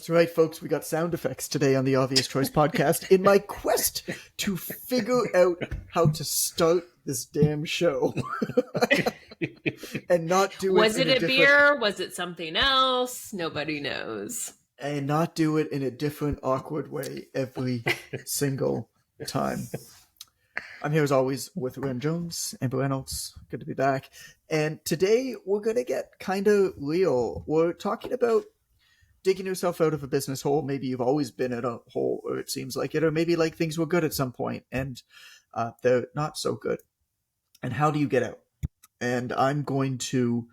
That's right, folks. We got sound effects today on the Obvious Choice podcast in my quest to figure out how to start this damn show and not do it. Was it a beer? Was it something else? Nobody knows. And not do it in a different, awkward way every single time. I'm here as always with Ren Jones, Amber Reynolds. Good to be back. And today we're going to get kind of real. We're talking about digging yourself out of a business hole. Maybe you've always been in a hole, or it seems like it, or maybe like things were good at some point and they're not so good. And how do you get out? And I'm going to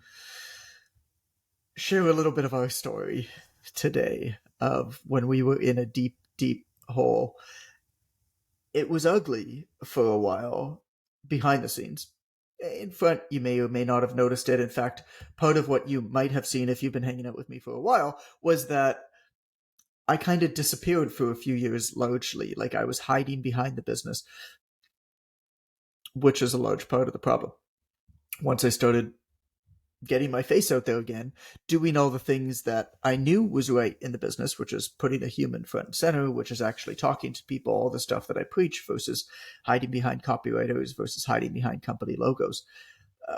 share a little bit of our story today of when we were in a deep, deep hole. It was ugly for a while behind the scenes. In front, you may or may not have noticed it. In fact, part of what you might have seen if you've been hanging out with me for a while was that I kind of disappeared for a few years largely. Like I was hiding behind the business, which is a large part of the problem. Once I started getting my face out there again, doing all the things that I knew was right in the business, which is putting a human front and center, which is actually talking to people, all the stuff that I preach versus hiding behind copywriters versus hiding behind company logos.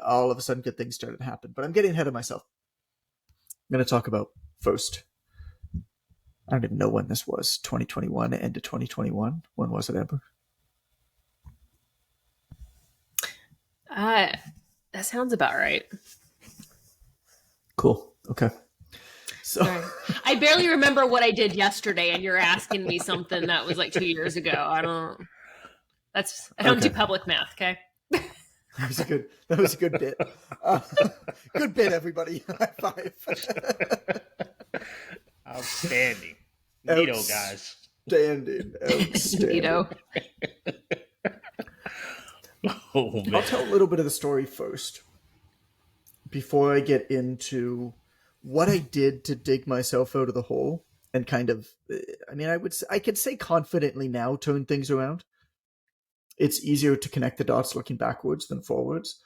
All of a sudden, good things started to happen. But I'm getting ahead of myself. I'm going to talk about first. I don't even know when this was. 2021, end of 2021. When was it, Amber? That sounds about right. Cool. Okay. So I barely remember what I did yesterday, and you're asking me something that was like 2 years ago. I don't do public math. Okay. That was a good bit. Good bit, everybody. High five. Outstanding. Neato, guys. Outstanding. Neato. Oh, man. I'll tell a little bit of the story first before I get into what I did to dig myself out of the hole and kind of, I could say confidently now turn things around. It's easier to connect the dots looking backwards than forwards.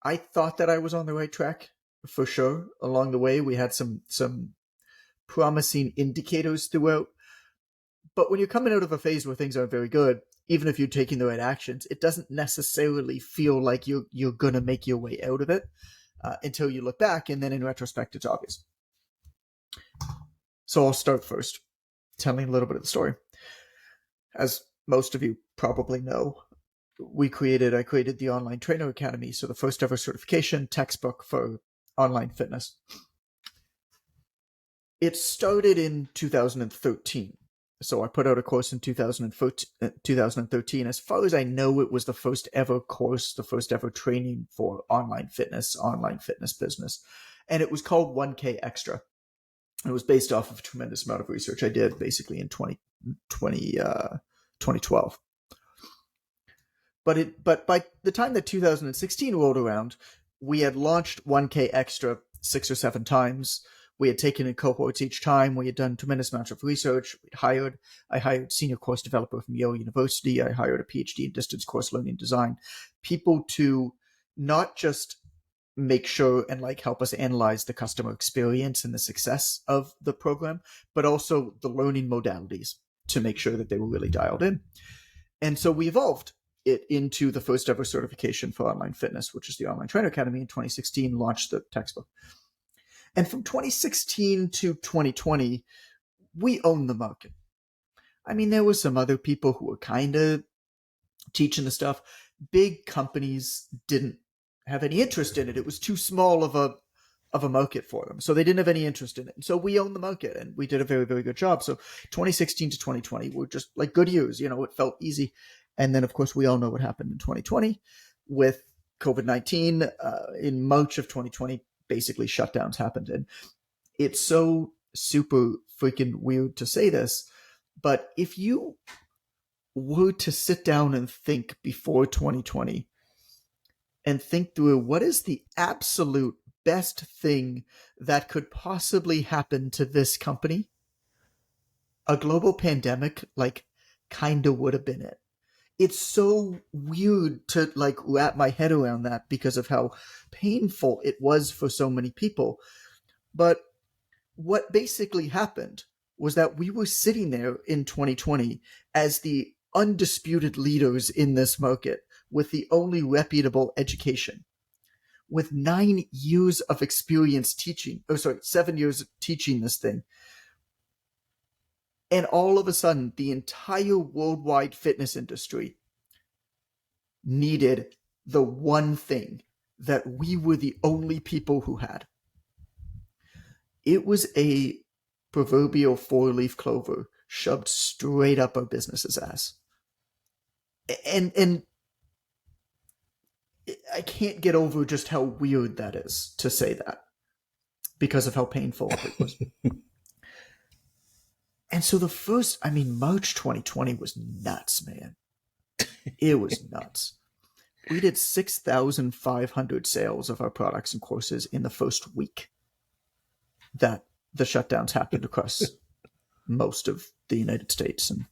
I thought that I was on the right track for sure. Along the way, we had some promising indicators throughout. But when you're coming out of a phase where things aren't very good, even if you're taking the right actions, it doesn't necessarily feel like you're going to make your way out of it until you look back. And then in retrospect, it's obvious. So I'll start first, telling a little bit of the story. As most of you probably know, I created the Online Trainer Academy. So the first ever certification textbook for online fitness. It started in 2013. So I put out a course in 2013. As far as I know, it was the first ever course, the first ever training for online fitness business. And it was called 1K Extra. It was based off of a tremendous amount of research I did basically in 2012. But by the time that 2016 rolled around, we had launched 1K Extra 6 or 7 times. We had taken in cohorts each time. We had done tremendous amounts of research. I hired senior course developer from Yale University. I hired a PhD in distance course learning design. People to not just make sure and help us analyze the customer experience and the success of the program, but also the learning modalities to make sure that they were really dialed in. And so we evolved it into the first ever certification for online fitness, which is the Online Trainer Academy. In 2016, launched the textbook. And from 2016 to 2020, we owned the market. I mean, there were some other people who were kind of teaching the stuff. Big companies didn't have any interest in it. It was too small of a market for them. So they didn't have any interest in it. And so we owned the market and we did a very, very good job. So 2016 to 2020 were just like good years. It felt easy. And then, of course, we all know what happened in 2020 with COVID-19. In March of 2020, basically shutdowns happened. And it's so super freaking weird to say this, but if you were to sit down and think before 2020 and think through what is the absolute best thing that could possibly happen to this company, a global pandemic kind of would have been it. It's so weird to wrap my head around that because of how painful it was for so many people. But what basically happened was that we were sitting there in 2020 as the undisputed leaders in this market with the only reputable education, with 9 years of experience teaching, 7 years teaching this thing. And all of a sudden, the entire worldwide fitness industry needed the one thing that we were the only people who had. It was a proverbial 4-leaf clover shoved straight up our business's ass. And I can't get over just how weird that is to say that because of how painful it was. And so March 2020 was nuts, man. It was nuts. We did 6,500 sales of our products and courses in the first week that the shutdowns happened across most of the United States and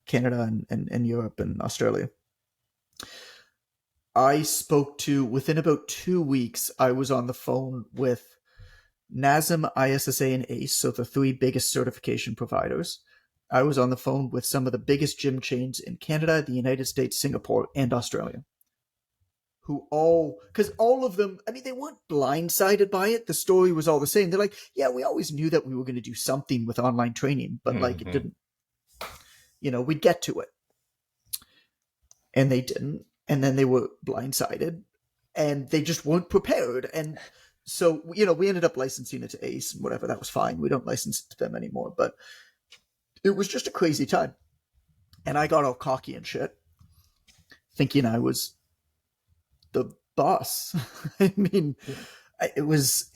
Canada and Europe and Australia. I spoke to, within about 2 weeks, I was on the phone with NASM, ISSA, and ACE, so the 3 biggest certification providers. I was on the phone with some of the biggest gym chains in Canada, the United States, Singapore, and Australia. Because all of them, they weren't blindsided by it. The story was all the same. They're like, yeah, we always knew that we were going to do something with online training, but it didn't, we'd get to it. And they didn't. And then they were blindsided and they just weren't prepared. And so, we ended up licensing it to ACE and whatever. That was fine. We don't license it to them anymore, but it was just a crazy time. And I got all cocky and shit, thinking I was the boss. It was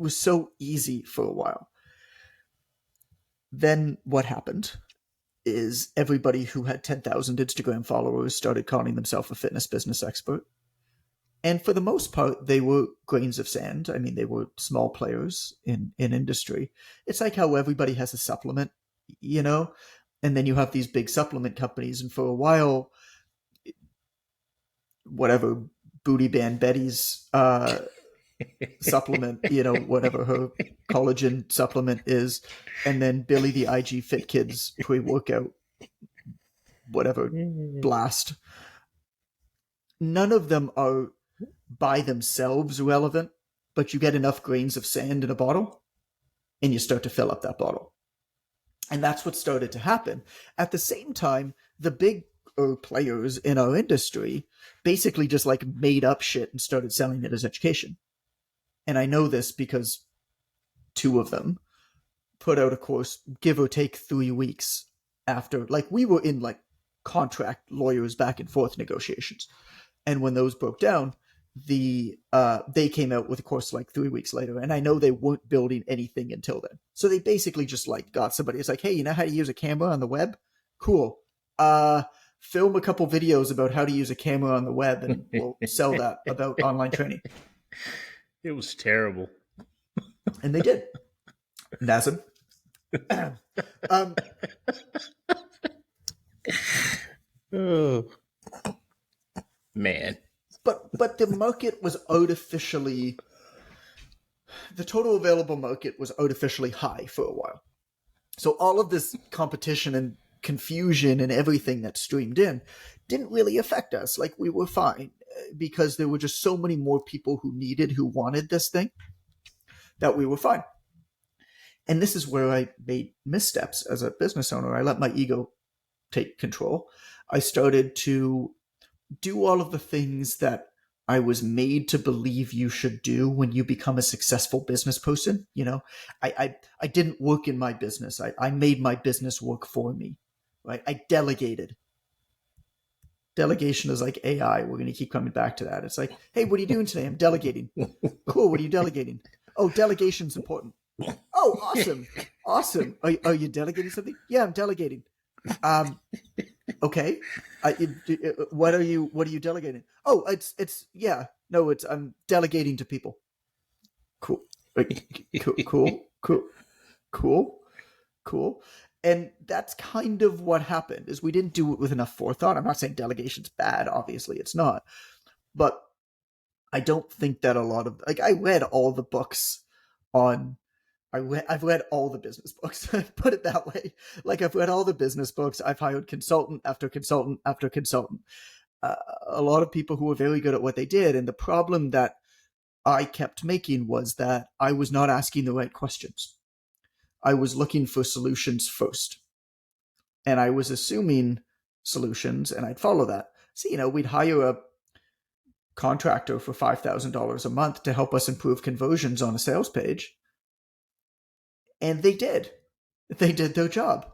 so easy for a while. Then what happened is everybody who had 10,000 Instagram followers started calling themselves a fitness business expert. And for the most part, they were grains of sand. They were small players in industry. It's like how everybody has a supplement, and then you have these big supplement companies. And for a while, whatever Booty Band Betty's supplement, whatever her collagen supplement is, and then Billy the IG Fit Kids pre-workout, whatever, blast. None of them are by themselves relevant, but you get enough grains of sand in a bottle and you start to fill up that bottle. And that's what started to happen. At the same time, the big players in our industry basically just made up shit and started selling it as education. And I know this because 2 of them put out a course, give or take 3 weeks after, we were in contract lawyers back and forth negotiations. And when those broke down, they came out with a course 3 weeks later. And I know they weren't building anything until then. So they basically just got somebody. It's hey, you know how to use a camera on the web? Cool. Film a couple videos about how to use a camera on the web and we'll sell that about online training. It was terrible. And they did. NASM. Oh, man. But the market was artificially, the total available market was artificially high for a while. So all of this competition and confusion and everything that streamed in didn't really affect us. We were fine because there were just so many more people who wanted this thing that we were fine. And this is where I made missteps as a business owner. I let my ego take control. I started to do all of the things that I was made to believe you should do when you become a successful business person. I didn't work in my business. I made my business work for me. Right? I delegated. Delegation is like AI. We're going to keep coming back to that. It's hey, what are you doing today? I'm delegating. Cool. What are you delegating? Oh, delegation's important. Oh, awesome. Awesome. Are you delegating something? Yeah, I'm delegating. Okay. What are you delegating? Oh, I'm delegating to people. Cool. Cool. And that's kind of what happened, is we didn't do it with enough forethought. I'm not saying delegation's bad. Obviously it's not. But I don't think that a lot of, I read all the books on I've read all the business books. Put it that way. Like, I've read all the business books. I've hired consultant after consultant after consultant. A lot of people who were very good at what they did. And the problem that I kept making was that I was not asking the right questions. I was looking for solutions first. And I was assuming solutions, and I'd follow that. So, we'd hire a contractor for $5,000 a month to help us improve conversions on a sales page. And they did. They did their job.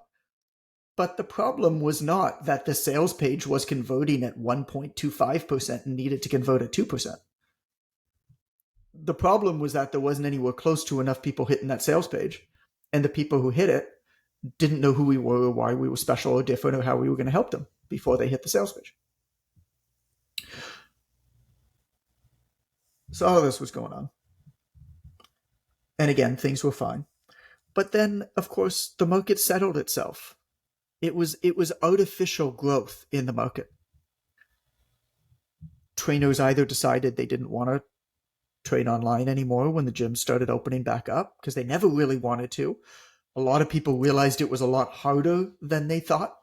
But the problem was not that the sales page was converting at 1.25% and needed to convert at 2%. The problem was that there wasn't anywhere close to enough people hitting that sales page. And the people who hit it didn't know who we were or why we were special or different or how we were going to help them before they hit the sales page. So all of this was going on. And again, things were fine. But then, of course, the market settled itself. It was artificial growth in the market. Trainers either decided they didn't want to train online anymore when the gyms started opening back up, because they never really wanted to. A lot of people realized it was a lot harder than they thought.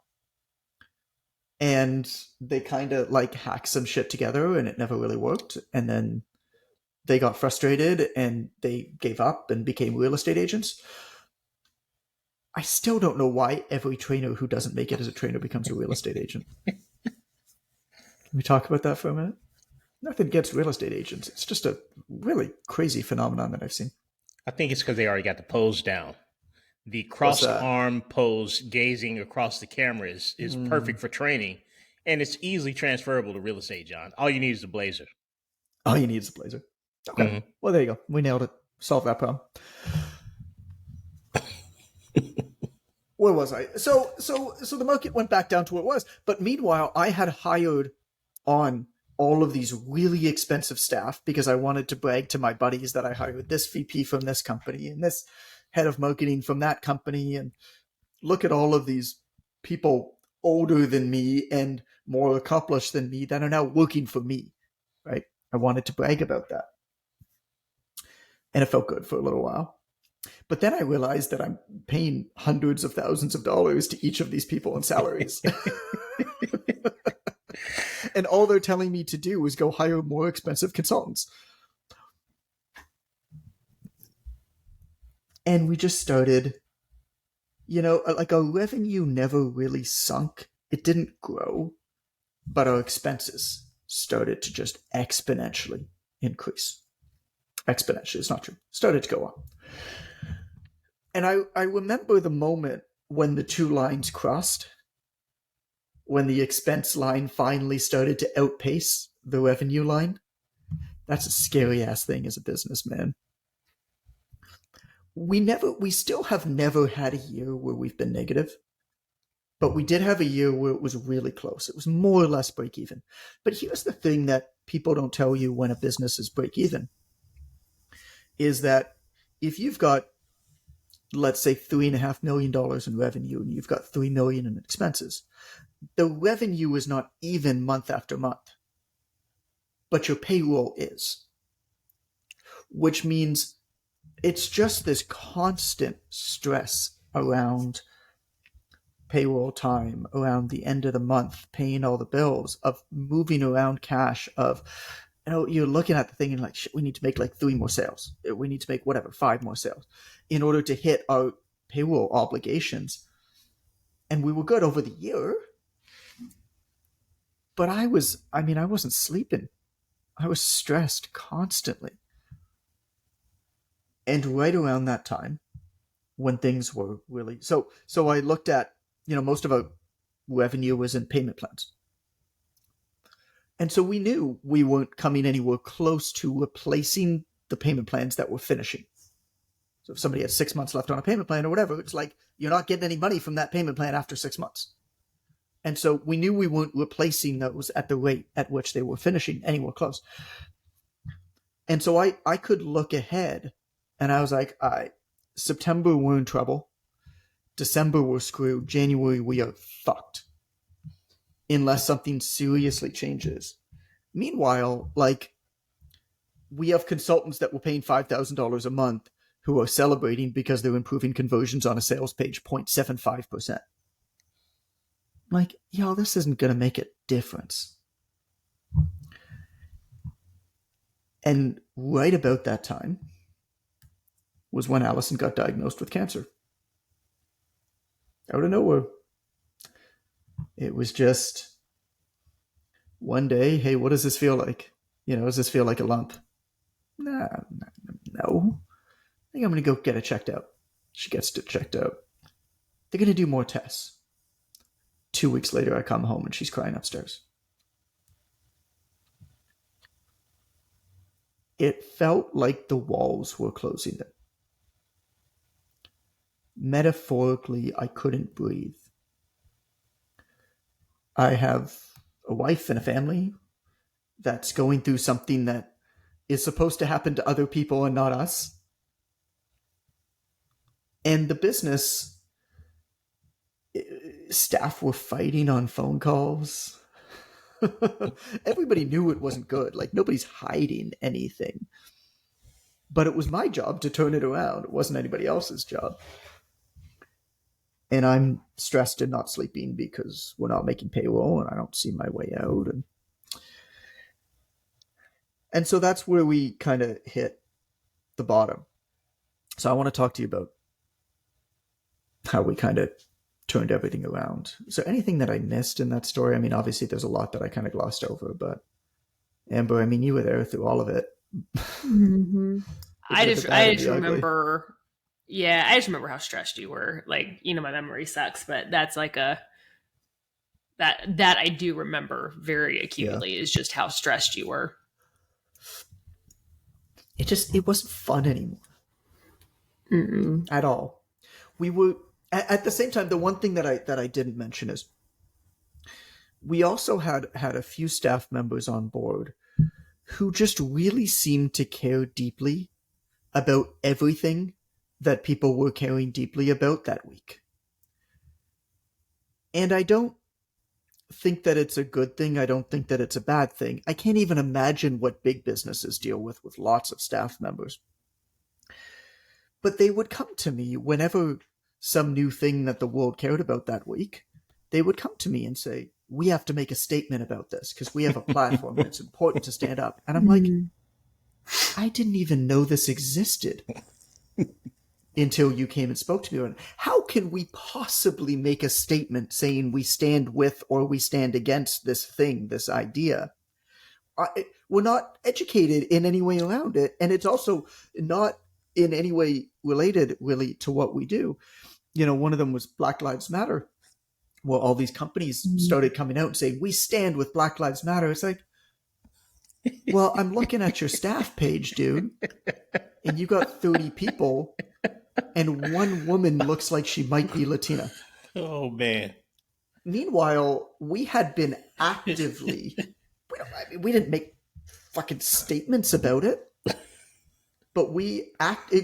And they kind of hacked some shit together and it never really worked. And then they got frustrated and they gave up and became real estate agents. I still don't know why every trainer who doesn't make it as a trainer becomes a real estate agent. Can we talk about that for a minute? Nothing against real estate agents. It's just a really crazy phenomenon that I've seen. I think it's because they already got the pose down. The crossed arm pose, gazing across the camera is perfect for training, and it's easily transferable to real estate, John. All you need is a blazer. All you need is a blazer. Okay. Mm-hmm. Well, there you go. We nailed it. Solved that problem. Where was I? So the market went back down to what it was. But meanwhile, I had hired on all of these really expensive staff because I wanted to brag to my buddies that I hired this VP from this company and this head of marketing from that company, and look at all of these people older than me and more accomplished than me that are now working for me, right? I wanted to brag about that. And it felt good for a little while. But then I realized that I'm paying hundreds of thousands of dollars to each of these people in salaries. And all they're telling me to do is go hire more expensive consultants. And we just started, our revenue never really sunk. It didn't grow, but our expenses started to just exponentially increase. Exponentially, it's not true. Started to go up. And I remember the moment when the two lines crossed, when the expense line finally started to outpace the revenue line. That's a scary ass thing as a businessman. We still have never had a year where we've been negative, but we did have a year where it was really close. It was more or less break even. But here's the thing that people don't tell you when a business is break even, is that if you've got, let's say, $3.5 million in revenue and you've got $3 million in expenses, the revenue is not even month after month, but your payroll is, which means it's just this constant stress around payroll time, around the end of the month, paying all the bills, of moving around cash, of, you're looking at the thing and like, shit, we need to make 3 more sales. We need to make 5 more sales in order to hit our payroll obligations. And we were good over the year. But I wasn't sleeping. I was stressed constantly. And right around that time, when things were really... So I looked at, most of our revenue was in payment plans. And so we knew we weren't coming anywhere close to replacing the payment plans that were finishing. So if somebody had 6 months left on a payment plan or whatever, it's like, you're not getting any money from that payment plan after 6 months. And so we knew we weren't replacing those at the rate at which they were finishing anywhere close. And so I could look ahead and I was like, all right, September, we're in trouble. December, we're screwed. January, we are fucked. Unless something seriously changes. Meanwhile, we have consultants that were paying $5,000 a month who are celebrating because they're improving conversions on a sales page 0.75%. Like, yo, this isn't going to make a difference. And right about that time was when Allison got diagnosed with cancer. Out of nowhere. It was just one day, hey, what does this feel like? Does this feel like a lump? No. I think I'm going to go get it checked out. She gets it checked out. They're going to do more tests. 2 weeks later, I come home and she's crying upstairs. It felt like the walls were closing in. Metaphorically, I couldn't breathe. I have a wife and a family that's going through something that is supposed to happen to other people and not us. And the business, staff were fighting on phone calls. Everybody knew it wasn't good. Like, nobody's hiding anything. But it was my job to turn it around. It wasn't anybody else's job. And I'm stressed and not sleeping because we're not making payroll and I don't see my way out. And so that's where we kind of hit the bottom. So I want to talk to you about how we kind of turned everything around. So anything that I missed in that story? I mean, obviously there's a lot that I kind of glossed over, but Amber, I mean, you were there through all of it. Mm-hmm. I just remember, I just remember how stressed you were. Like, my memory sucks, but that's like that I do remember very acutely is just how stressed you were. It wasn't fun anymore. Mm-mm. At all. We were, at the same time, the one thing that I didn't mention is we also had a few staff members on board who just really seemed to care deeply about everything that people were caring deeply about that week. And I don't think that it's a good thing. I don't think that it's a bad thing. I can't even imagine what big businesses deal with lots of staff members. But they would come to me whenever some new thing that the world cared about that week. They would come to me and say, we have to make a statement about this because we have a platform and it's important to stand up. And I'm like, I didn't even know this existed until you came and spoke to me. And how can we possibly make a statement saying we stand with or we stand against this thing, this idea? We're not educated in any way around it. And it's also not in any way related really to what we do. One of them was Black Lives Matter. Well, all these companies started coming out and saying, we stand with Black Lives Matter. It's like, well, I'm looking at your staff page, dude, and you got 30 people, and one woman looks like she might be Latina. Oh, man. Meanwhile, we had been actively, we didn't make fucking statements about it, but we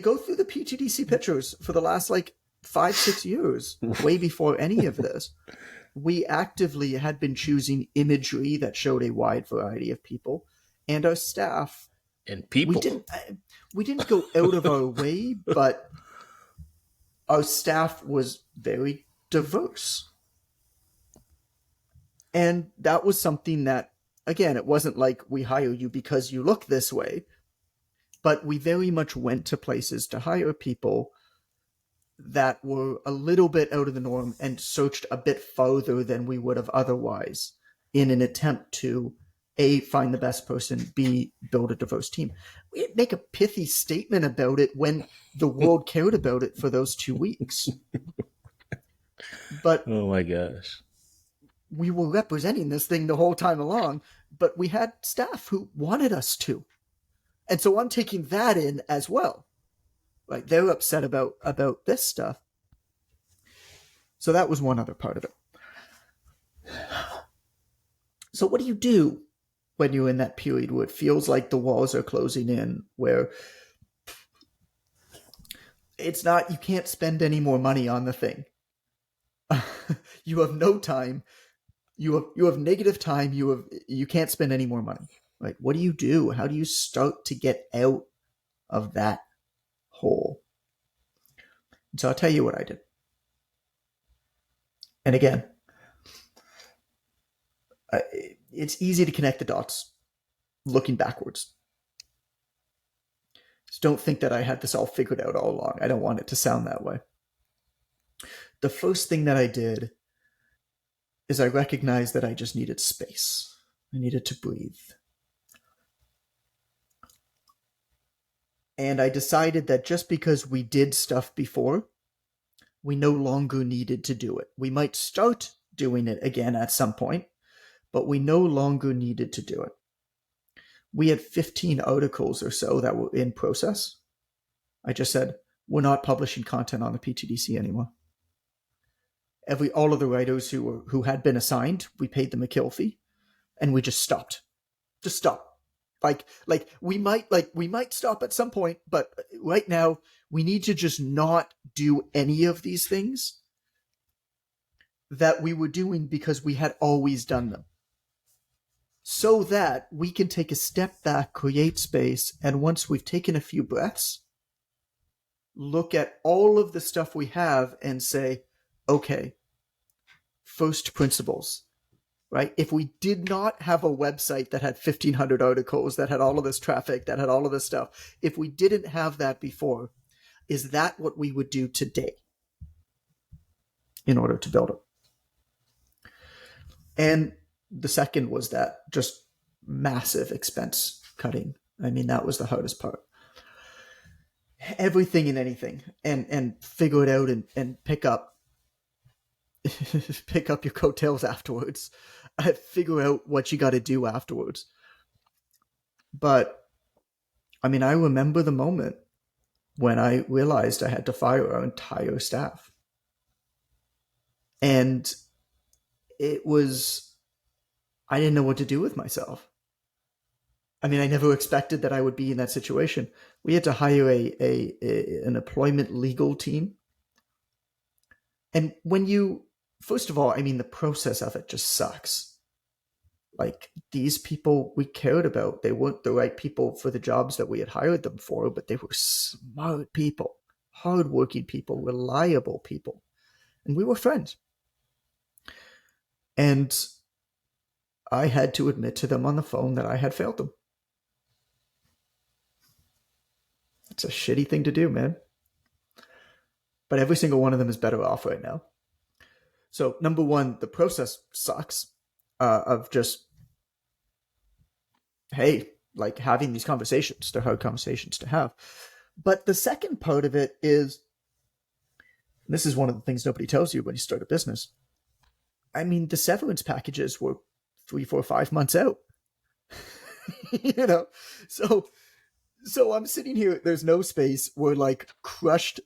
go through the PTDC pictures for the last 5-6 years, way before any of this. We actively had been choosing imagery that showed a wide variety of people, and our staff and people. We didn't go out of our way, but our staff was very diverse. And that was something that, again, it wasn't like we hire you because you look this way, but we very much went to places to hire people that were a little bit out of the norm and searched a bit farther than we would have otherwise in an attempt to A, find the best person, B, build a diverse team. We didn't make a pithy statement about it when the world cared about it for those 2 weeks. But oh my gosh, we were representing this thing the whole time along, but we had staff who wanted us to. And so I'm taking that in as well. Like, they're upset about this stuff. So that was one other part of it. So what do you do when you're in that period where it feels like the walls are closing in, where it's not, you can't spend any more money on the thing. You have no time. You have negative time. You can't spend any more money. Right? What do you do? How do you start to get out of that hole? So I'll tell you what I did. And again, it's easy to connect the dots looking backwards. Just don't think that I had this all figured out all along. I don't want it to sound that way. The first thing that I did is I recognized that I just needed space. I needed to breathe. And I decided that just because we did stuff before, we no longer needed to do it. We might start doing it again at some point, but we no longer needed to do it. We had 15 articles or so that were in process. I just said, we're not publishing content on the P2DC anymore. All of the writers who had been assigned, we paid them a kill fee, and we just stopped. Just stop. Like we might stop at some point, but right now we need to just not do any of these things that we were doing because we had always done them, so that we can take a step back, create space, and once we've taken a few breaths, look at all of the stuff we have and say, okay, first principles, right? If we did not have a website that had 1,500 articles, that had all of this traffic, that had all of this stuff, if we didn't have that before, is that what we would do today in order to build it? And the second was that just massive expense cutting. I mean, that was the hardest part. Everything and anything, and figure it out and pick up your coattails afterwards. Figure out what you got to do afterwards. But I mean, I remember the moment when I realized I had to fire our entire staff. And it was, I didn't know what to do with myself. I mean, I never expected that I would be in that situation. We had to hire an employment legal team. And first of all, I mean, the process of it just sucks. Like, these people we cared about, they weren't the right people for the jobs that we had hired them for, but they were smart people, hardworking people, reliable people. And we were friends. And I had to admit to them on the phone that I had failed them. It's a shitty thing to do, man. But every single one of them is better off right now. So, number one, the process sucks of just, hey, like having these conversations. They're hard conversations to have. But the second part of it is, and this is one of the things nobody tells you when you start a business. I mean, the severance packages were 3, 4, 5 months out. So I'm sitting here, there's no space. We're like crushed,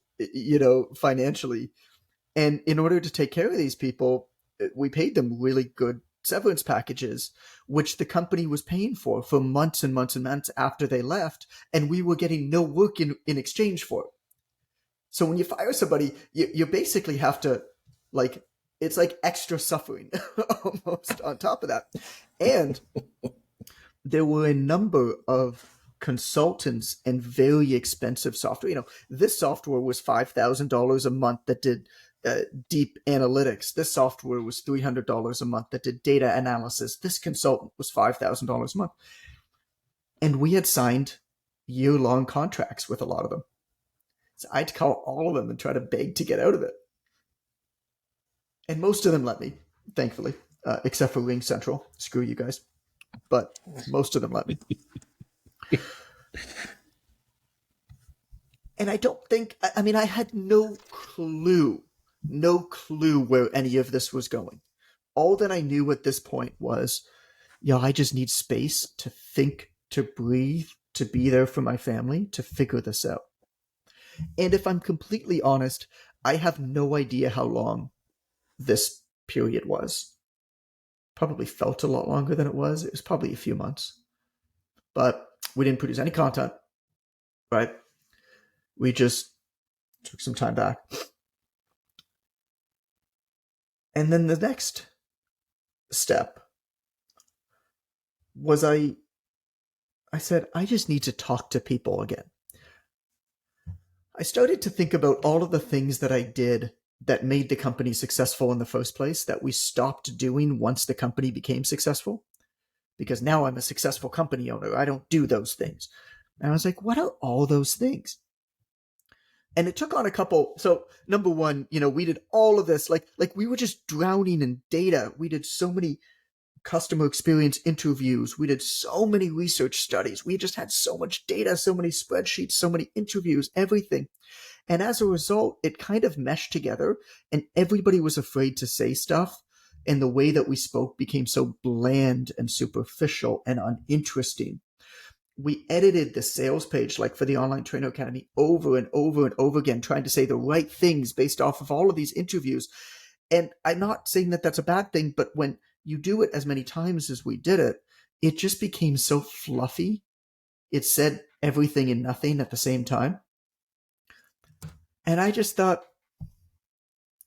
financially. And in order to take care of these people, we paid them really good severance packages, which the company was paying for months and months and months after they left. And we were getting no work in exchange for it. So when you fire somebody, you basically have to, like, it's like extra suffering almost on top of that. And there were a number of consultants and very expensive software. This software was $5,000 a month that did deep analytics. This software was $300 a month that did data analysis. This consultant was $5,000 a month. And we had signed year-long contracts with a lot of them. So I had to call all of them and try to beg to get out of it. And most of them let me, thankfully, except for Ring Central. Screw you guys. But most of them let me. And I don't think, I mean, I had no clue where any of this was going. All that I knew at this point was, I just need space to think, to breathe, to be there for my family, to figure this out. And if I'm completely honest, I have no idea how long this period was. Probably felt a lot longer than it was. It was probably a few months. But we didn't produce any content, right? We just took some time back. And then the next step was I said, I just need to talk to people again. I started to think about all of the things that I did that made the company successful in the first place that we stopped doing once the company became successful. Because now I'm a successful company owner. I don't do those things. And I was like, what are all those things? And it took on a couple. So number one, we did all of this. Like we were just drowning in data. We did so many customer experience interviews. We did so many research studies. We just had so much data, so many spreadsheets, so many interviews, everything. And as a result, it kind of meshed together and everybody was afraid to say stuff. And the way that we spoke became so bland and superficial and uninteresting. We edited the sales page, like for the Online Trainer Academy, over and over and over again, trying to say the right things based off of all of these interviews. And I'm not saying that that's a bad thing, but when you do it as many times as we did it, it just became so fluffy. It said everything and nothing at the same time. And I just thought,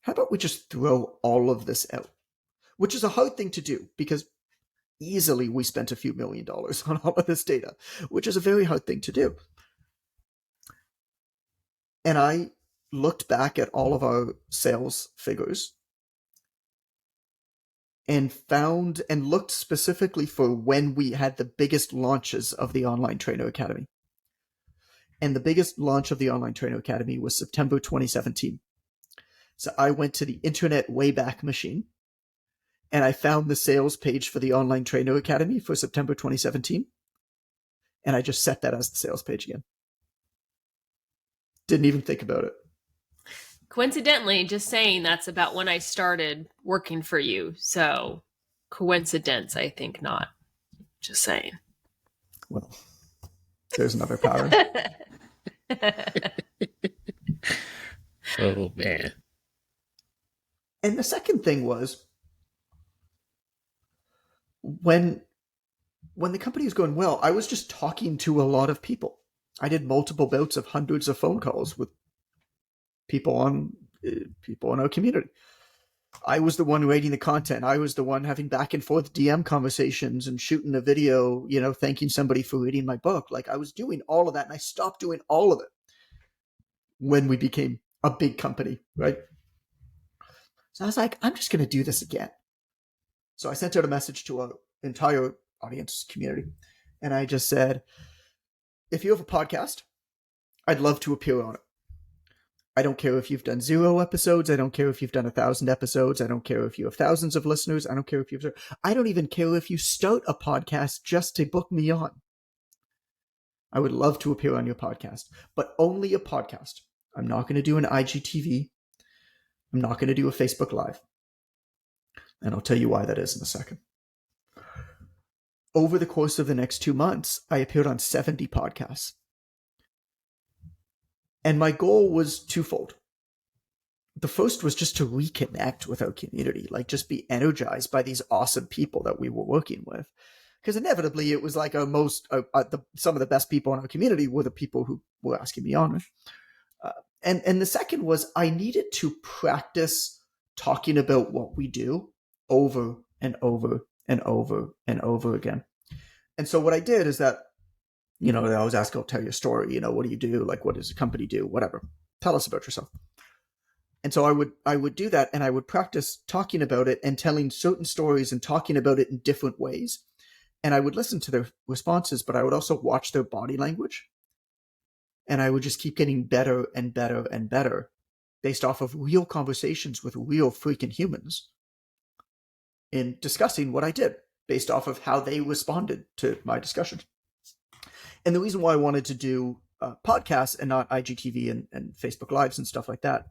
how about we just throw all of this out? Which is a hard thing to do because easily we spent a few $1 million on all of this data, which is a very hard thing to do. And I looked back at all of our sales figures and found and looked specifically for when we had the biggest launches of the Online Trainer Academy. And the biggest launch of the Online Trainer Academy was September 2017. So I went to the Internet Wayback Machine and I found the sales page for the Online Trainer Academy for September 2017. And I just set that as the sales page again. Didn't even think about it. Coincidentally, just saying that's about when I started working for you. So coincidence, I think not. Just saying. Well, there's another pattern. Oh, man. And the second thing was, when the company was going well, I was just talking to a lot of people. I did multiple bouts of hundreds of phone calls with people in our community. I was the one writing the content. I was the one having back and forth DM conversations and shooting a video, thanking somebody for reading my book. Like I was doing all of that, and I stopped doing all of it when we became a big company, right? So I was like, I'm just going to do this again. So I sent out a message to our entire audience community. And I just said, if you have a podcast, I'd love to appear on it. I don't care if you've done 0 episodes. I don't care if you've done 1,000 episodes. I don't care if you have thousands of listeners. I don't care if I don't even care if you start a podcast just to book me on. I would love to appear on your podcast, but only a podcast. I'm not going to do an IGTV. I'm not going to do a Facebook Live. And I'll tell you why that is in a second. Over the course of the next 2 months, I appeared on 70 podcasts. And my goal was twofold. The first was just to reconnect with our community, like just be energized by these awesome people that we were working with. Because inevitably it was like some of the best people in our community were the people who were asking me on. And the second was I needed to practice talking about what we do over and over and over and over again. And so what I did is that, they always ask, tell your story, what do you do? Like, what does the company do? Whatever. Tell us about yourself. And so I would do that, and I would practice talking about it and telling certain stories and talking about it in different ways. And I would listen to their responses, but I would also watch their body language. And I would just keep getting better and better and better based off of real conversations with real freaking humans in discussing what I did based off of how they responded to my discussion. And the reason why I wanted to do podcasts and not IGTV and Facebook Lives and stuff like that,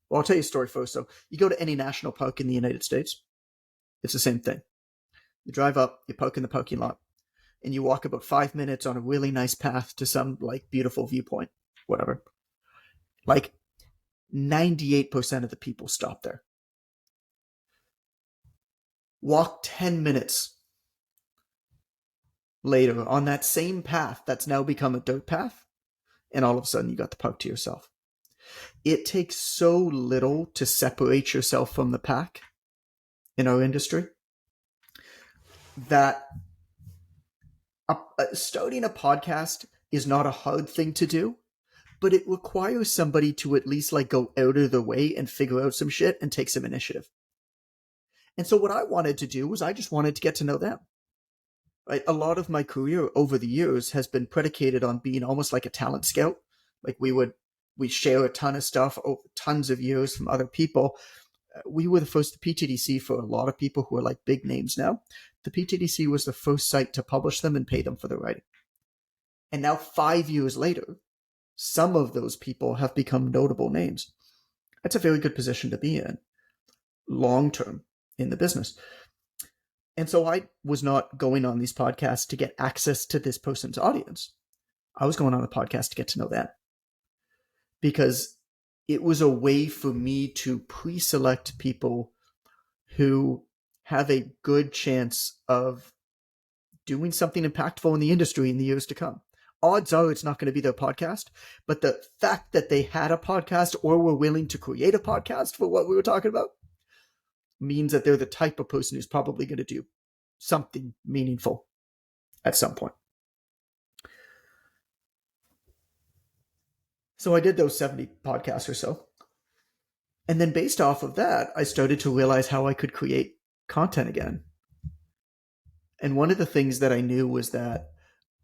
well, I'll tell you a story first. So you go to any national park in the United States, it's the same thing. You drive up, you park in the parking lot, and you walk about 5 minutes on a really nice path to some like beautiful viewpoint, whatever. Like 98% of the people stop there. Walk 10 minutes later on that same path that's now become a dirt path, and all of a sudden you got the park to yourself. It takes so little to separate yourself from the pack in our industry that starting a podcast is not a hard thing to do, but it requires somebody to at least like go out of their way and figure out some shit and take some initiative. And so what I wanted to do was I just wanted to get to know them. Right? A lot of my career over the years has been predicated on being almost like a talent scout. Like we share a ton of stuff over tons of years from other people. We were the first, the PTDC, for a lot of people who are like big names now. The PTDC was the first site to publish them and pay them for their writing. And now 5 years later, some of those people have become notable names. That's a very good position to be in long term in the business. And so I was not going on these podcasts to get access to this person's audience. I was going on the podcast to get to know them, because it was a way for me to pre-select people who have a good chance of doing something impactful in the industry in the years to come. Odds are it's not going to be their podcast, but the fact that they had a podcast or were willing to create a podcast for what we were talking about means that they're the type of person who's probably going to do something meaningful at some point. So I did those 70 podcasts or so. And then based off of that, I started to realize how I could create content again. And one of the things that I knew was that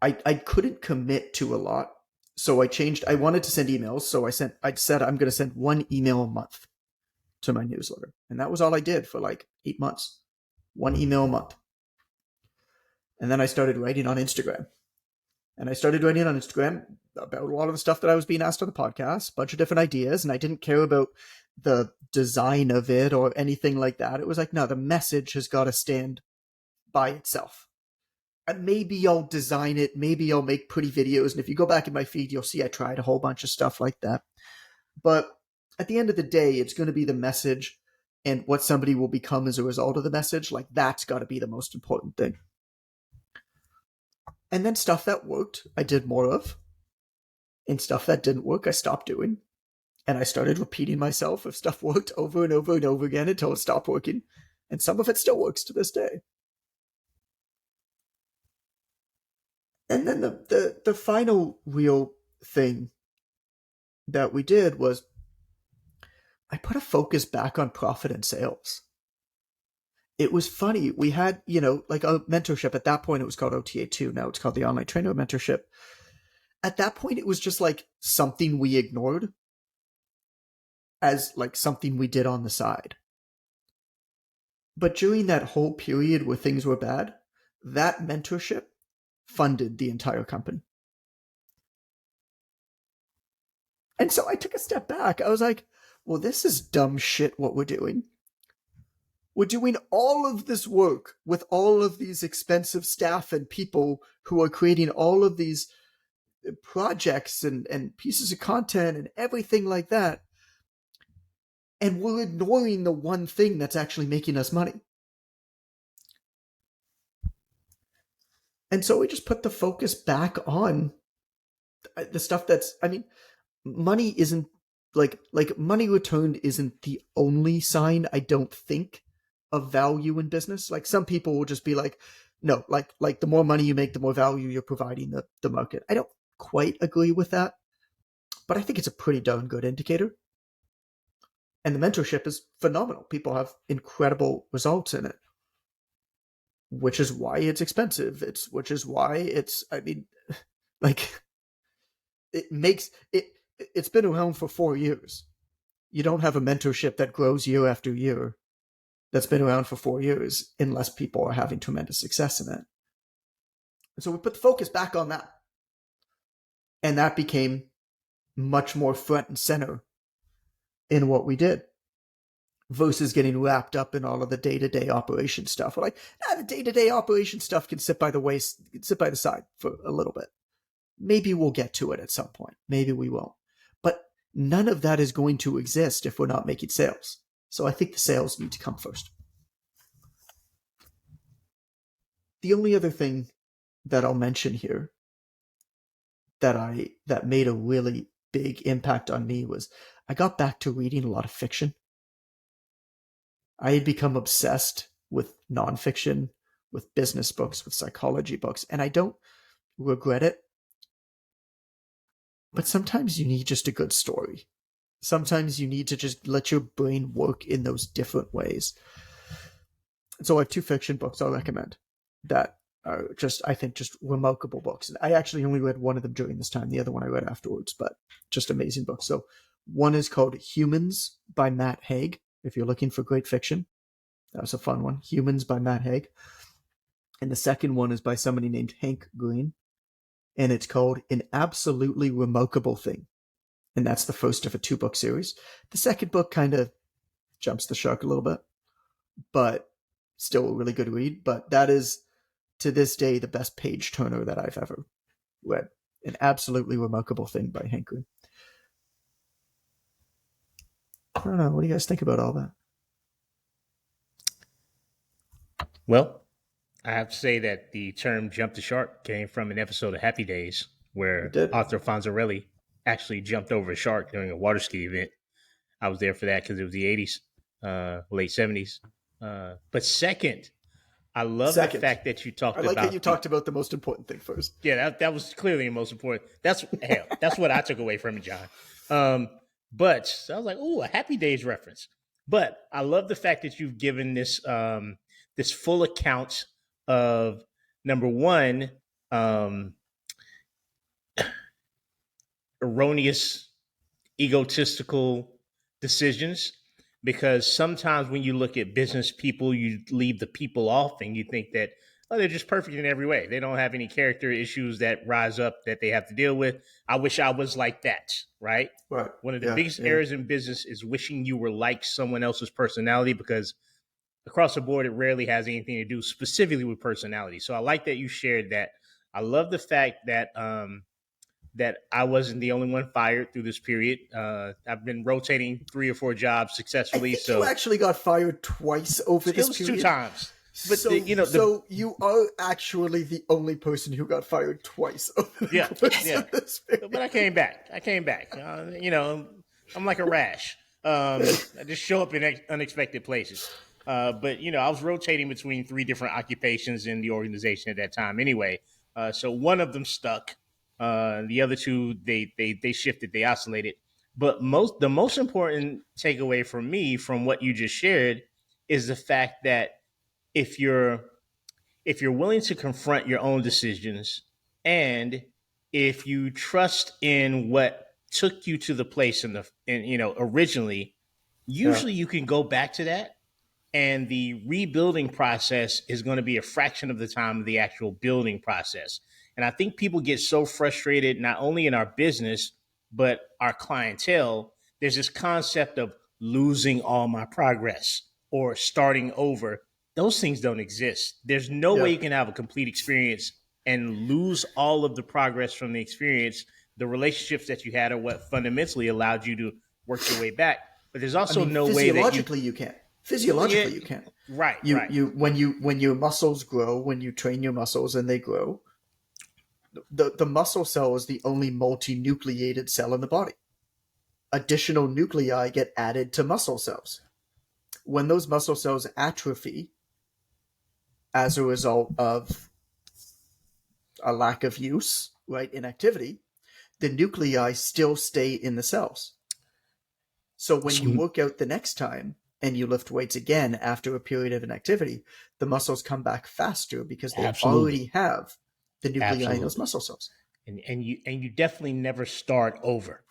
I couldn't commit to a lot. So I wanted to send emails. So I said I'm going to send 1 email a month to my newsletter. And that was all I did for like 8 months. 1 email a month. And then I started writing on Instagram. And I started writing on Instagram about a lot of the stuff that I was being asked on the podcast, a bunch of different ideas. And I didn't care about the design of it or anything like that. It was like, no, the message has got to stand by itself. And maybe I'll design it. Maybe I'll make pretty videos. And if you go back in my feed, you'll see I tried a whole bunch of stuff like that. But at the end of the day, it's going to be the message and what somebody will become as a result of the message. Like, that's got to be the most important thing. And then stuff that worked, I did more of. And stuff that didn't work, I stopped doing. And I started repeating myself if stuff worked over and over and over again until it stopped working. And some of it still works to this day. And then the final real thing that we did was I put a focus back on profit and sales. It was funny. We had, like a mentorship. At that point, it was called OTA2. Now it's called the Online Trainer Mentorship. At that point, it was just like something we ignored as like something we did on the side. But during that whole period where things were bad, that mentorship funded the entire company. And so I took a step back. I was like, well, this is dumb shit what we're doing. We're doing all of this work with all of these expensive staff and people who are creating all of these projects and pieces of content and everything like that. And we're ignoring the one thing that's actually making us money. And so we just put the focus back on the stuff that's, money isn't like money returned isn't the only sign, I don't think, of value in business. Like, some people will just be like, no, like the more money you make, the more value you're providing the market. I don't quite agree with that, but I think it's a pretty darn good indicator. And the mentorship is phenomenal. People have incredible results in it, which is why it's expensive. Which is why it's, like, it's been around for 4 years. You don't have a mentorship that grows year after year that's been around for 4 years unless people are having tremendous success in it. And so we put the focus back on that. And that became much more front and center in what we did versus getting wrapped up in all of the day-to-day operation stuff. We're like, the day-to-day operation stuff can sit by the side for a little bit. Maybe we'll get to it at some point. Maybe we won't. But none of that is going to exist if we're not making sales. So I think the sales need to come first. The only other thing that I'll mention here that made a really big impact on me was I got back to reading a lot of fiction. I had become obsessed with nonfiction, with business books, with psychology books, and I don't regret it. But sometimes you need just a good story. Sometimes you need to just let your brain work in those different ways. So I have 2 fiction books I'll recommend that are just, I think, just remarkable books. And I actually only read one of them during this time. The other one I read afterwards, but just amazing books. So one is called Humans by Matt Haig. If you're looking for great fiction, that was a fun one. Humans by Matt Haig. And the second one is by somebody named Hank Green. And it's called An Absolutely Remarkable Thing. And that's the first of a 2-book series. The second book kind of jumps the shark a little bit, but still a really good read. But that is, to this day, the best page turner that I've ever read. An Absolutely Remarkable Thing by Hank Green. I don't know. What do you guys think about all that? Well, I have to say that the term jump the shark came from an episode of Happy Days where Arthur Fonzarelli actually jumped over a shark during a water ski event. I was there for that because it was the 80s, late 70s. But second, I love the fact that you talked about... I like that you talked about the most important thing first. Yeah, that was clearly the most important. That's what I took away from it, John. But so I was like, ooh, a Happy Days reference. But I love the fact that you've given this this full account of, number one, erroneous, egotistical decisions. Because sometimes when you look at business people, you leave the people off and you think that, oh, they're just perfect in every way. They don't have any character issues that rise up that they have to deal with. I wish I was like that, right? Right. One of the biggest errors in business is wishing you were like someone else's personality, because across the board, it rarely has anything to do specifically with personality. So I like that you shared that. I love the fact that that I wasn't the only one fired through this period. I've been rotating 3 or 4 jobs successfully. So you actually got fired twice over this period. 2 times. But so, so you are actually the only person who got fired twice over the course of this period. But I came back. I'm like a rash. I just show up in unexpected places. But I was rotating between 3 different occupations in the organization at that time. Anyway, so one of them stuck. The other 2, they shifted, they oscillated. But the most important takeaway for me from what you just shared is the fact that if you're willing to confront your own decisions, and if you trust in what took you to the place originally, usually you can go back to that, and the rebuilding process is going to be a fraction of the time of the actual building process. And I think people get so frustrated, not only in our business, but our clientele. There's this concept of losing all my progress or starting over. Those things don't exist. There's no way you can have a complete experience and lose all of the progress from the experience. The relationships that you had are what fundamentally allowed you to work your way back. But there's also no way that physiologically you can't. Physiologically, you can't. Right. When your muscles grow, when you train your muscles and they grow, the muscle cell is the only multinucleated cell in the body. Additional nuclei get added to muscle cells. When those muscle cells atrophy as a result of a lack of use, right, inactivity, the nuclei still stay in the cells. So when you work out the next time and you lift weights again after a period of inactivity, the muscles come back faster because they already have the nuclei in those muscle cells. And you definitely never start over.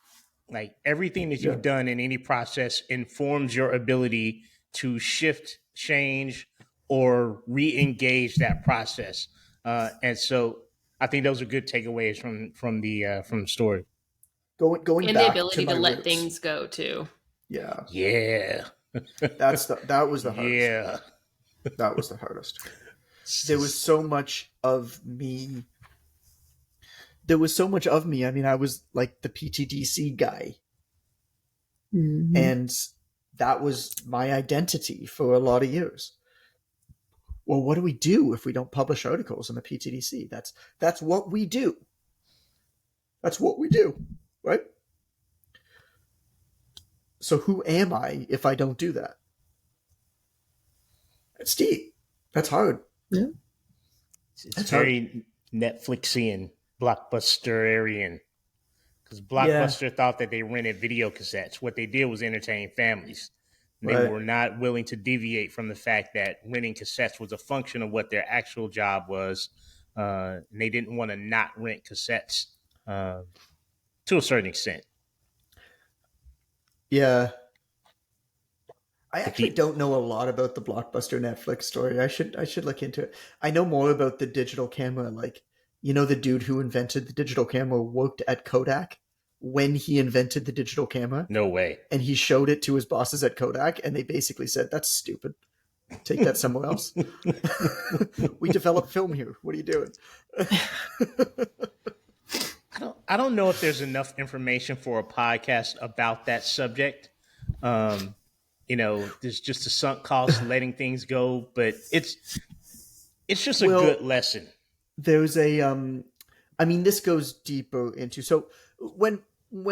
Like everything that you've done in any process informs your ability to shift, change, or re-engage that process. And so I think those are good takeaways from the story. Going and back the ability to let roots. Things go too. Yeah. That was the hardest. Yeah. That was the hardest. There was so much of me. I mean, I was like the PTDC guy. Mm-hmm. And that was my identity for a lot of years. Well, what do we do if we don't publish articles in the PTDC? That's what we do. That's what we do, right? So who am I if I don't do that? It's deep. That's hard. Yeah. It's very hard. Netflixian, blockbuster-arian because Blockbuster thought that they rented video cassettes. What they did was entertain families. They were not willing to deviate from the fact that renting cassettes was a function of what their actual job was. And they didn't want to not rent cassettes to a certain extent. Yeah. I actually don't know a lot about the Blockbuster Netflix story. I should look into it. I know more about the digital camera. Like, you know, the dude who invented the digital camera worked at Kodak when he invented the digital camera. No way. And he showed it to his bosses at Kodak, and they basically said, "That's stupid. Take that somewhere else. We develop film here. What are you doing?" I don't know if there's enough information for a podcast about that subject. You know, there's just a sunk cost letting things go, but it's just a good lesson. There's a I mean, this goes deeper into, so when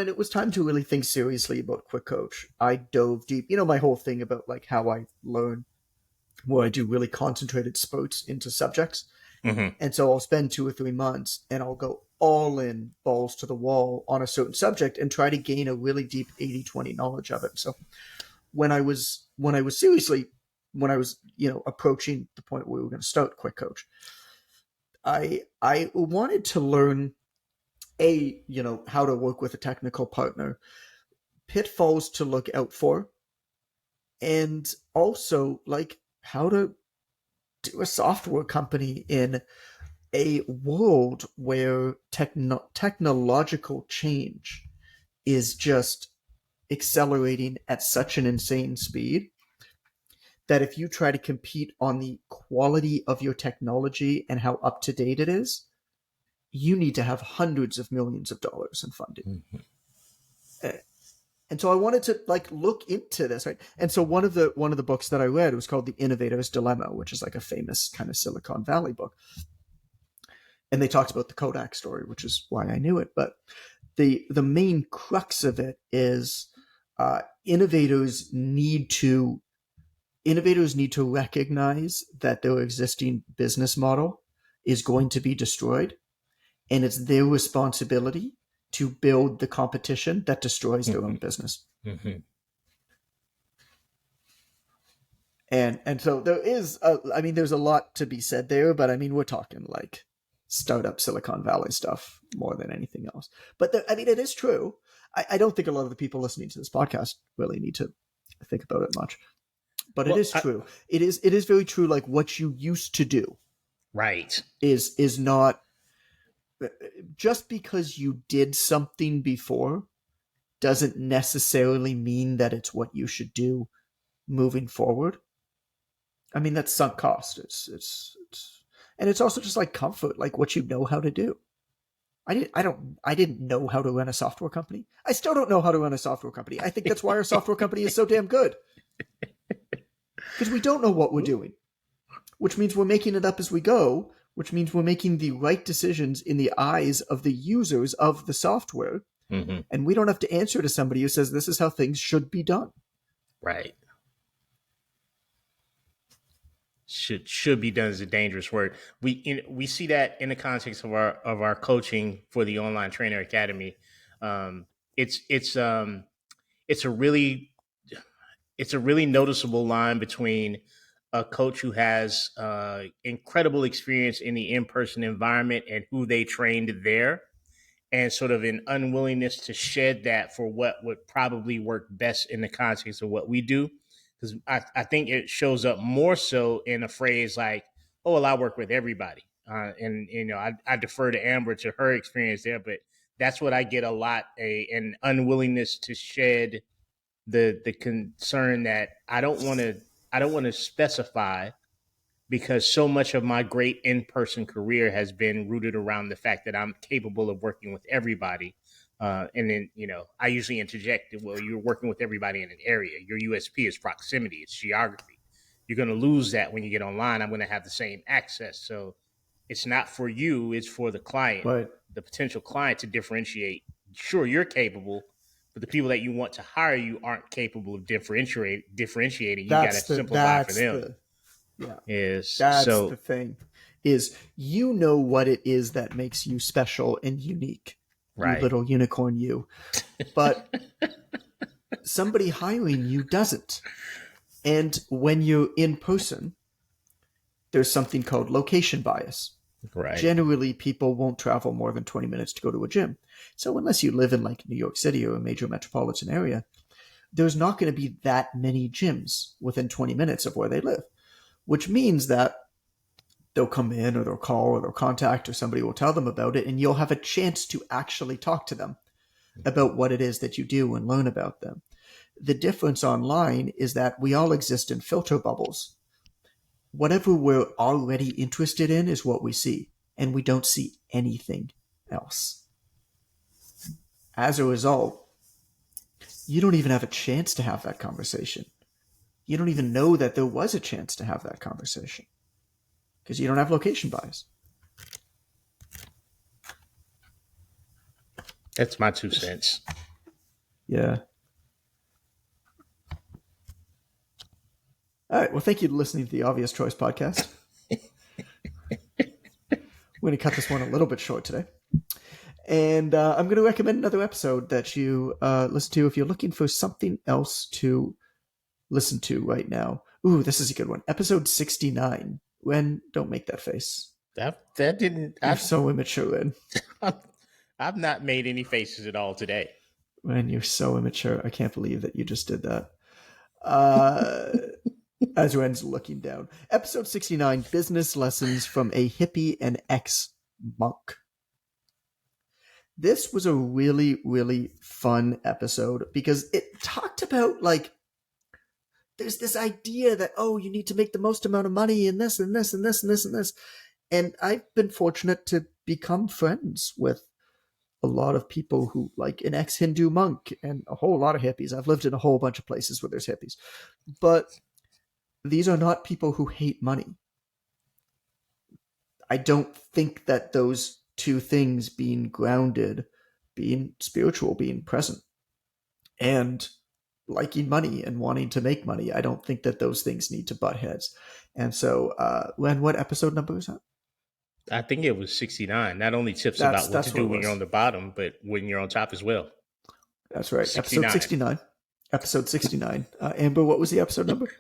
it was time to really think seriously about Quick Coach, I dove deep. You know, my whole thing about like how I learn, where I do really concentrated spurts into subjects. Mm-hmm. And so I'll spend 2 or 3 months and I'll go all in, balls to the wall on a certain subject and try to gain a really deep 80-20 knowledge of it. So when I was approaching the point where we were going to start Quick Coach, I wanted to learn how to work with a technical partner, pitfalls to look out for, and also like how to do a software company in a world where technological change is just accelerating at such an insane speed that if you try to compete on the quality of your technology and how up to date it is, you need to have hundreds of millions of dollars in funding. Mm-hmm. And so I wanted to like look into this, right? And so one of the books that I read was called The Innovator's Dilemma, which is like a famous kind of Silicon Valley book. And they talked about the Kodak story, which is why I knew it. But the main crux of it is innovators need to recognize that their existing business model is going to be destroyed, and it's their responsibility to build the competition that destroys their own business. Mm-hmm. And so there is, there's a lot to be said there, but I mean, we're talking like startup Silicon Valley stuff more than anything else. But it is true. I don't think a lot of the people listening to this podcast really need to think about it much, but it is true. It is very true. Like what you used to do, right, is not, just because you did something before doesn't necessarily mean that it's what you should do moving forward. I mean, that's sunk cost. It's and it's also just like comfort, like what you know how to do. I didn't know how to run a software company. I still don't know how to run a software company. I think that's why our software company is so damn good. Because we don't know what we're doing, which means we're making it up as we go, which means we're making the right decisions in the eyes of the users of the software. Mm-hmm. And we don't have to answer to somebody who says this is how things should be done. Right. Should be done is a dangerous word. We see that in the context of our coaching for the Online Trainer Academy. It's a really noticeable line between a coach who has incredible experience in the in-person environment and who they trained there, and sort of an unwillingness to shed that for what would probably work best in the context of what we do. Because I think it shows up more so in a phrase like, "Oh, well, I work with everybody," and I defer to Amber to her experience there, but that's what I get a lot: an unwillingness to shed the concern that I don't want to specify, because so much of my great in-person career has been rooted around the fact that I'm capable of working with everybody. And then, I usually interject, well, you're working with everybody in an area. Your USP is proximity, it's geography. You're going to lose that when you get online. I'm going to have the same access. So it's not for you, it's for the client, right, the potential client, to differentiate. Sure, you're capable, but the people that you want to hire you aren't capable of differentiating. You got to simplify for them. That's the thing, is what it is that makes you special and unique. Right. You little unicorn, you. But somebody hiring you doesn't. And when you're in person, there's something called location bias. Right. Generally, people won't travel more than 20 minutes to go to a gym. So unless you live in like New York City or a major metropolitan area, there's not going to be that many gyms within 20 minutes of where they live, which means that they'll come in or they'll call or they'll contact or somebody will tell them about it, and you'll have a chance to actually talk to them about what it is that you do and learn about them. The difference online is that we all exist in filter bubbles. Whatever we're already interested in is what we see, and we don't see anything else. As a result, you don't even have a chance to have that conversation. You don't even know that there was a chance to have that conversation because you don't have location bias. That's my 2 cents. Yeah. All right. Well, thank you for listening to the Obvious Choice podcast. We're going to cut this one a little bit short today. And I'm going to recommend another episode that you listen to if you're looking for something else to listen to right now. Ooh, this is a good one. Episode 69. Ren, don't make that face. That didn't... You're so immature, Ren. I've not made any faces at all today. Ren, you're so immature. I can't believe that you just did that. As Ren's looking down. Episode 69, Business Lessons from a Hippie and Ex-Monk. This was a really, really fun episode because it talked about, like, there's this idea that, oh, you need to make the most amount of money in this and this and this and this and this. And I've been fortunate to become friends with a lot of people who, like an ex-Hindu monk and a whole lot of hippies. I've lived in a whole bunch of places where there's hippies. But these are not people who hate money. I don't think that those two things, being grounded, being spiritual, being present, and liking money and wanting to make money, I don't think that those things need to butt heads. And so, Len, what episode number is that? I think it was 69. Not only tips about what to do when you're on the bottom, but when you're on top as well. That's right. 69. Episode 69. Episode 69. Amber, what was the episode number?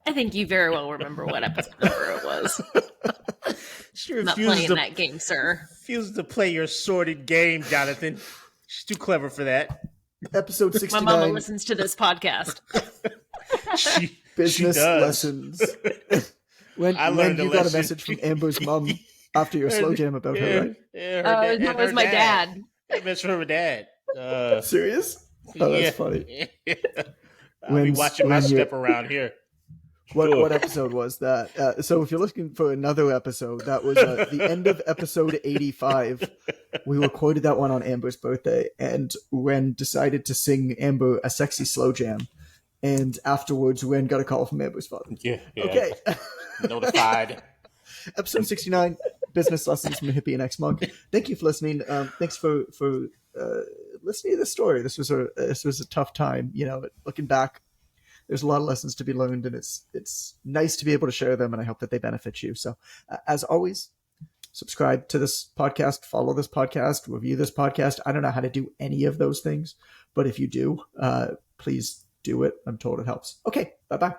I think you very well remember what episode number it was. Sure, not playing that game, sir. Refuse to play your sordid game, Jonathan. She's too clever for that. Episode 69. My mama listens to this podcast. Business lessons. When you got a message from Amber's mom after your slow jam about her, right? Yeah, that was my dad. That's from her dad. Serious? Oh, that's funny. I'll be watching my step around here. What episode was that? So if you're looking for another episode, that was the end of episode 85. We recorded that one on Amber's birthday, and Ren decided to sing Amber a sexy slow jam. And afterwards, Ren got a call from Amber's father. Yeah. Okay. Notified. Episode 69, Business Lessons from a Hippie and Ex-Monk. Thank you for listening. Thanks for listening to this story. This was a tough time. You know, looking back, there's a lot of lessons to be learned, and it's nice to be able to share them, and I hope that they benefit you. So, as always, subscribe to this podcast, follow this podcast, review this podcast. I don't know how to do any of those things, but if you do, please do it. I'm told it helps. Okay, bye-bye.